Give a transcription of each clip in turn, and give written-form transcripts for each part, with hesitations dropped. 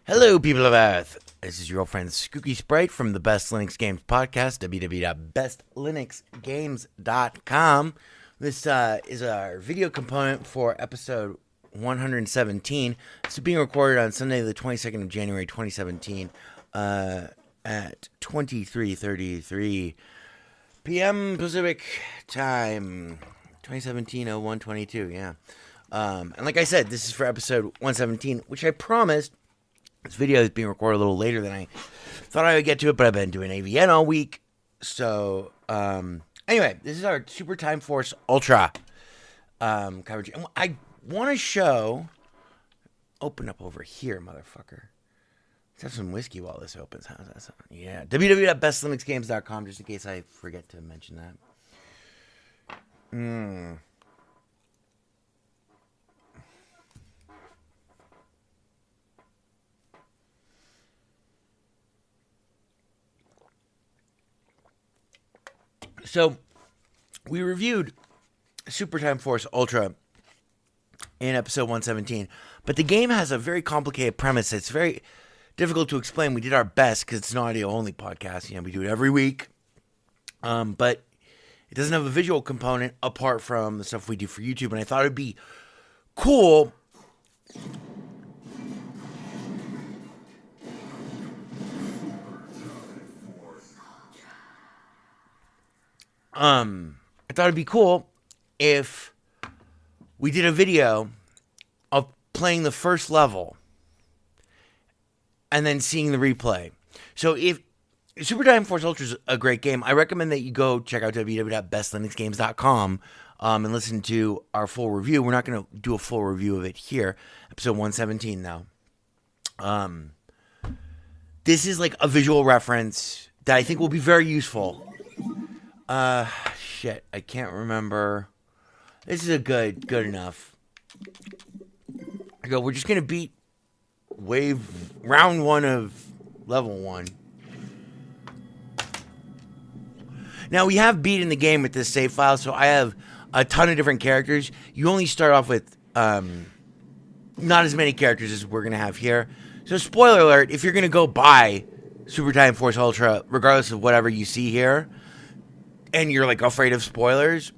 Hello, people of Earth. This is your old friend Skooky Sprite from the Best Linux Games podcast, www.bestlinuxgames.com. This is our video component for episode 117. This is being recorded on Sunday, the 22nd of January, 2017, at 23:33 p.m. Pacific time, 2017-01-22, yeah. And like I said, this is for episode 117, which I promised. This video is being recorded a little later than I thought I would get to it, but I've been doing AVN all week. So, anyway, this is our Super Time Force Ultra coverage. And I want to show... Open up over here, motherfucker. Let's have some whiskey while this opens. How's that sound? Yeah. www.bestlinuxgames.com, just in case I forget to mention that. So, we reviewed Super Time Force Ultra in episode 117, but the game has a very complicated premise. It's very difficult to explain. We did our best because it's an audio-only podcast. You know, we do it every week, but it doesn't have a visual component apart from the stuff we do for YouTube, and I thought it'd be cool... I thought it'd be cool if we did a video of playing the first level and then seeing the replay. So if Super Time Force Ultra is a great game, I recommend that you go check out www.bestlinuxgames.com and listen to our full review. We're not going to do a full review of it here. Episode 117 now. This is like a visual reference that I think will be very useful. Shit, I can't remember. This is a good enough. We're just gonna beat round 1 of level 1. Now, we have beaten the game with this save file, so I have a ton of different characters. You only start off with, not as many characters as we're gonna have here. So, spoiler alert, if you're gonna go buy Super Time Force Ultra, regardless of whatever you see here, and you're, like, afraid of spoilers,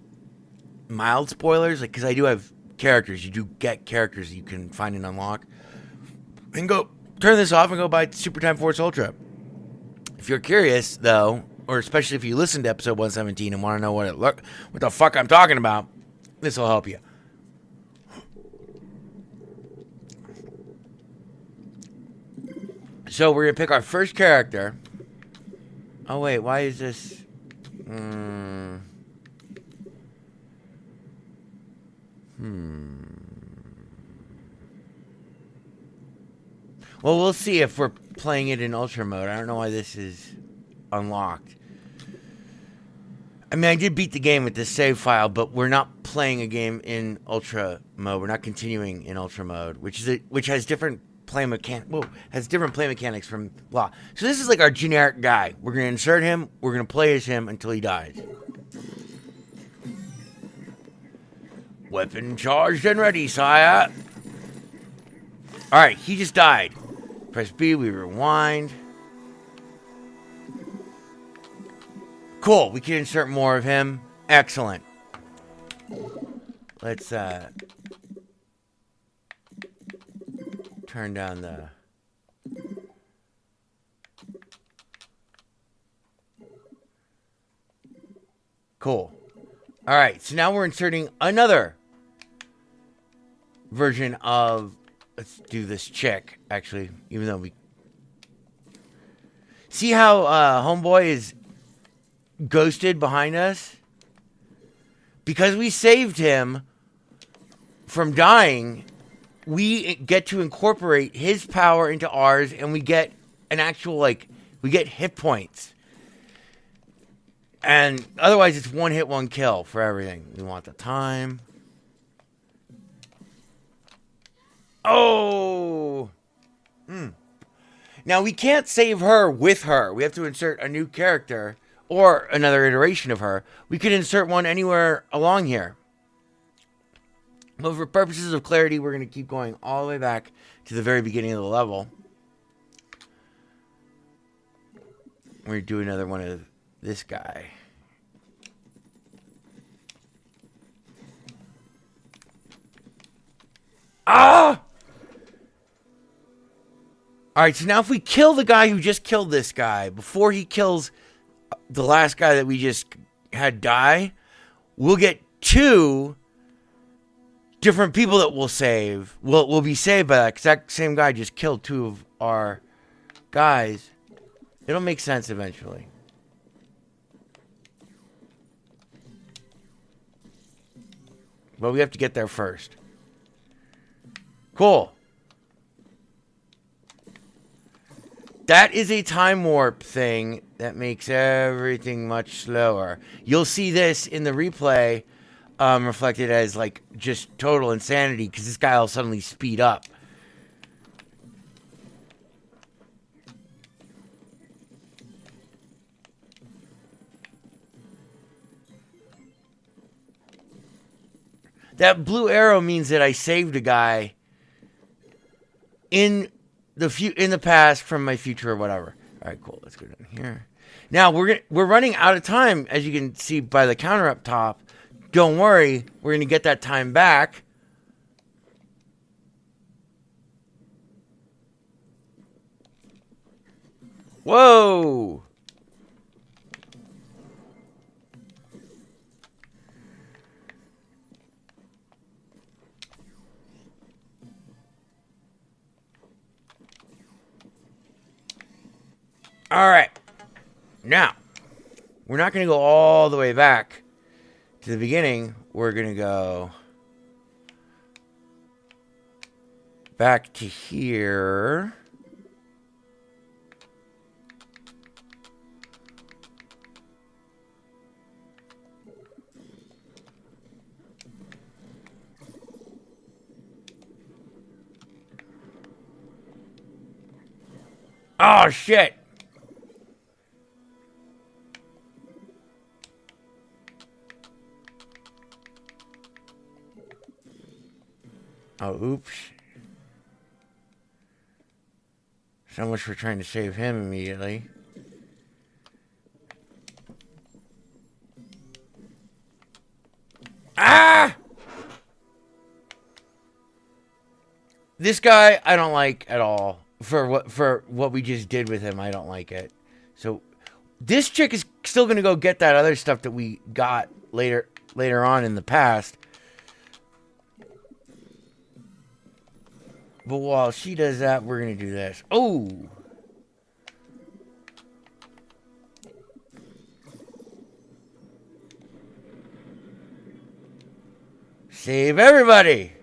mild spoilers, like, because I do have characters. You do get characters that you can find and unlock. And go, turn this off and go buy Super Time Force Ultra. If you're curious, though, or especially if you listen to episode 117 and want to know what the fuck I'm talking about, this will help you. So, we're going to pick our first character. Oh, wait, why is this... Well, we'll see if we're playing it in Ultra mode. I don't know why this is unlocked. I mean, I did beat the game with this save file, but we're not playing a game in Ultra mode. We're not continuing in Ultra mode, which has different play mechanics from blah. So this is like our generic guy. We're going to insert him. We're going to play as him until he dies. Weapon charged and ready, sire. Alright, he just died. Press B, we rewind. Cool, we can insert more of him. Excellent. Let's, turn down the... Cool. Alright, so now we're inserting another version of... Let's do this chick, actually, even though we... See how Homeboy is ghosted behind us? Because we saved him from dying, we get to incorporate his power into ours, and we get an actual, like, we get hit points. And otherwise, it's one hit, one kill for everything. We want the time. Oh! Now, we can't save her with her. We have to insert a new character or another iteration of her. We could insert one anywhere along here. But for purposes of clarity, we're going to keep going all the way back to the very beginning of the level. We're going to do another one of this guy. Ah! Alright, so now if we kill the guy who just killed this guy, before he kills the last guy that we just had die, we'll get 2 different people that we'll save. We'll be saved by that, because that same guy just killed 2 of our guys. It'll make sense eventually. But we have to get there first. Cool. That is a time warp thing that makes everything much slower. You'll see this in the replay reflected as like just total insanity because this guy will suddenly speed up. That blue arrow means that I saved a guy in the past from my future or whatever. All right, cool. Let's go down here. Now we're running out of time, as you can see by the counter up top. Don't worry, we're gonna get that time back. Whoa! All right. Now, we're not going to go all the way back to the beginning. We're going to go back to here. Oh, shit. Oh, oops. So much for trying to save him immediately. Ah! This guy, I don't like at all. For what we just did with him, I don't like it. So, this chick is still going to go get that other stuff that we got later on in the past. But while she does that, we're going to do this. Oh! Save everybody!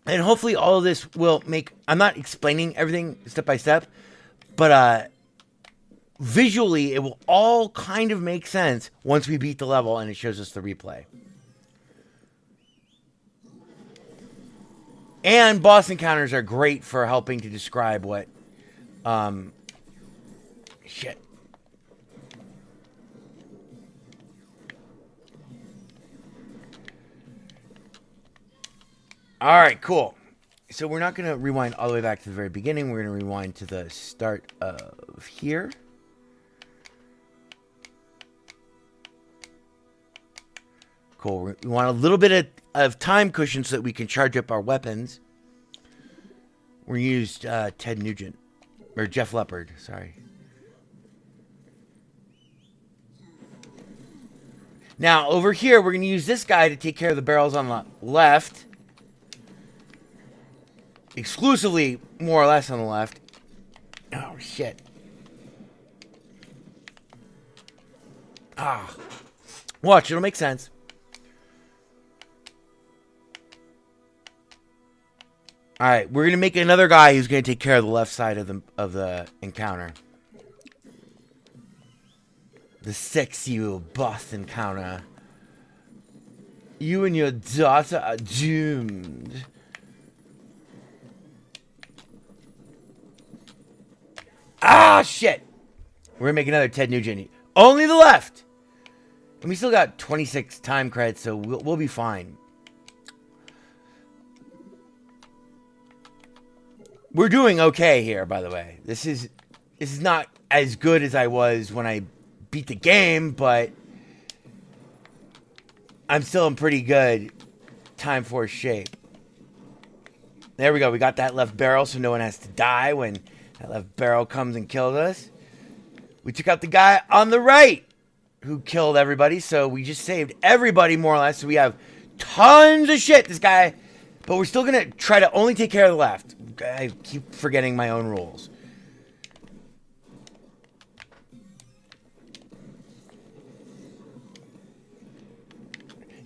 And hopefully all of this will make... I'm not explaining everything step by step, but visually it will all kind of make sense once we beat the level and it shows us the replay. And boss encounters are great for helping to describe what... Shit. All right, cool. So we're not going to rewind all the way back to the very beginning. We're going to rewind to the start of here. Cool. We want a little bit of time cushion so that we can charge up our weapons. We used Ted Nugent. Or Jeff Leppard, sorry. Now, over here, we're going to use this guy to take care of the barrels on the left. Exclusively, more or less, on the left. Oh, shit. Ah. Watch, it'll make sense. All right, we're gonna make another guy who's gonna take care of the left side of the encounter. The sexy boss encounter. You and your daughter are doomed. Ah, shit! We're gonna make another Ted Nugent. Only the left! And we still got 26 time credits, so we'll be fine. We're doing okay here, by the way. This is not as good as I was when I beat the game, but I'm still in pretty good Time Force shape. There we go. We got that left barrel, so no one has to die when that left barrel comes and kills us. We took out the guy on the right who killed everybody, so we just saved everybody more or less. So we have tons of shit, this guy. But we're still going to try to only take care of the left. I keep forgetting my own rules.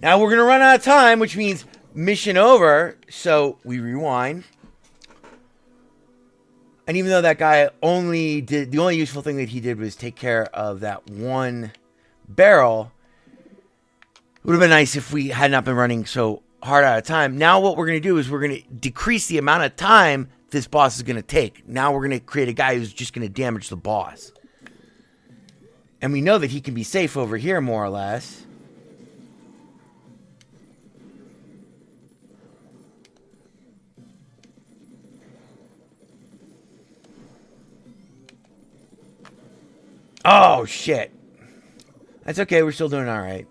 Now we're going to run out of time, which means mission over. So we rewind. And even though that guy only did, the only useful thing that he did was take care of that one barrel, it would have been nice if we had not been running so hard out of time. Now what we're going to do is we're going to decrease the amount of time this boss is going to take. Now we're going to create a guy who's just going to damage the boss. And we know that he can be safe over here, more or less. Oh, shit. That's okay. We're still doing all right.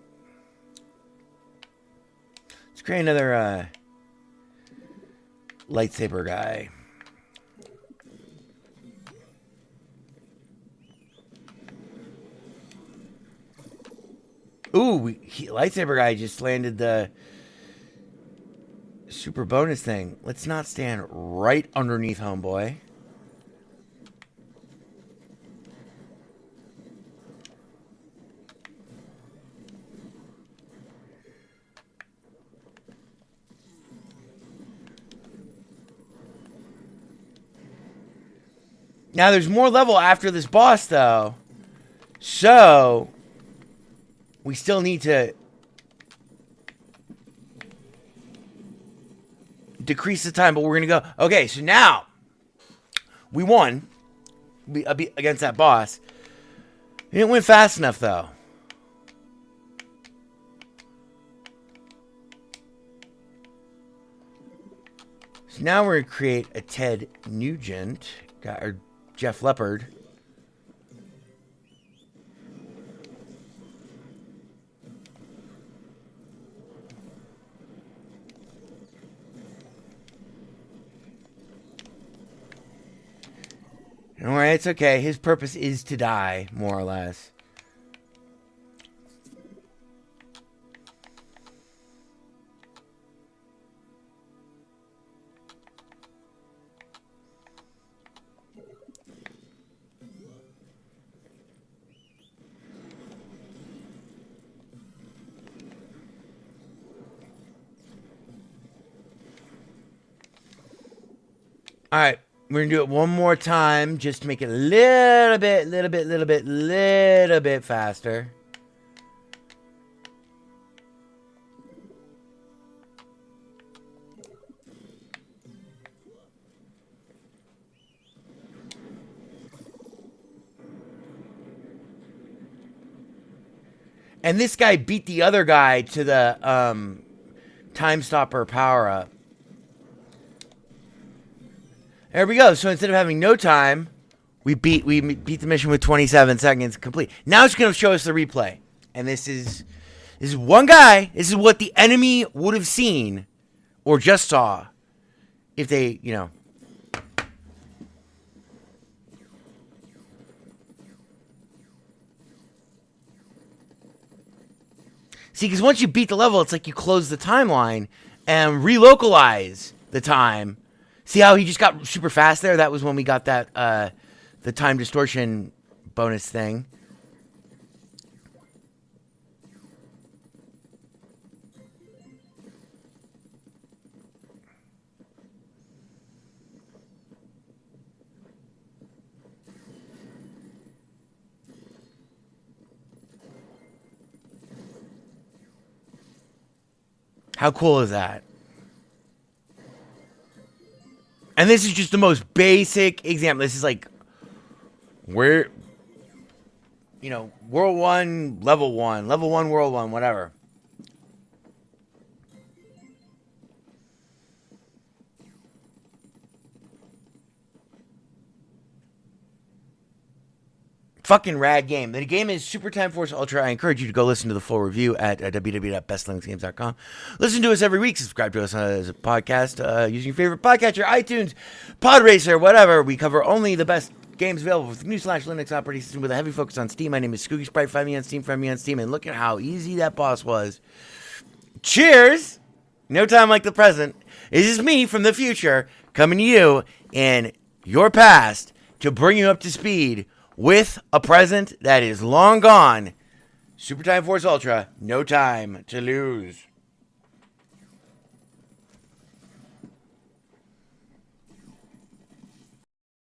Let's create another lightsaber guy. Ooh, lightsaber guy just landed the super bonus thing. Let's not stand right underneath homeboy. Now, there's more level after this boss, though. So, we still need to decrease the time, but we're going to go. Okay, so now, we won against that boss. We didn't win fast enough, though. So now we're going to create a Ted Nugent, or Jeff Leopard. Don't worry, it's okay. His purpose is to die, more or less. All right, we're gonna do it one more time just to make it a little bit faster. And this guy beat the other guy to the Time Stopper power up. There we go. So instead of having no time, we beat the mission with 27 seconds complete. Now it's going to show us the replay. And this is one guy. This is what the enemy would have seen or just saw if they, you know. See, because once you beat the level, it's like you close the timeline and relocalize the time. See how he just got super fast there? That was when we got that, the time distortion bonus thing. How cool is that? And this is just the most basic example. This is like where, World 1, Level 1, Level 1, World 1, whatever. Fucking rad game. The game is Super Time Force Ultra. I encourage you to go listen to the full review at www.bestlinuxgames.com. Listen to us every week. Subscribe to us as a podcast using your favorite podcatcher, iTunes, Podracer, whatever. We cover only the best games available with the new /Linux operating system with a heavy focus on Steam. My name is Skooky Sprite. Find me on Steam, and look at how easy that boss was. Cheers! No time like the present. This is me from the future coming to you in your past to bring you up to speed with a present that is long gone. Super Time Force Ultra, no time to lose.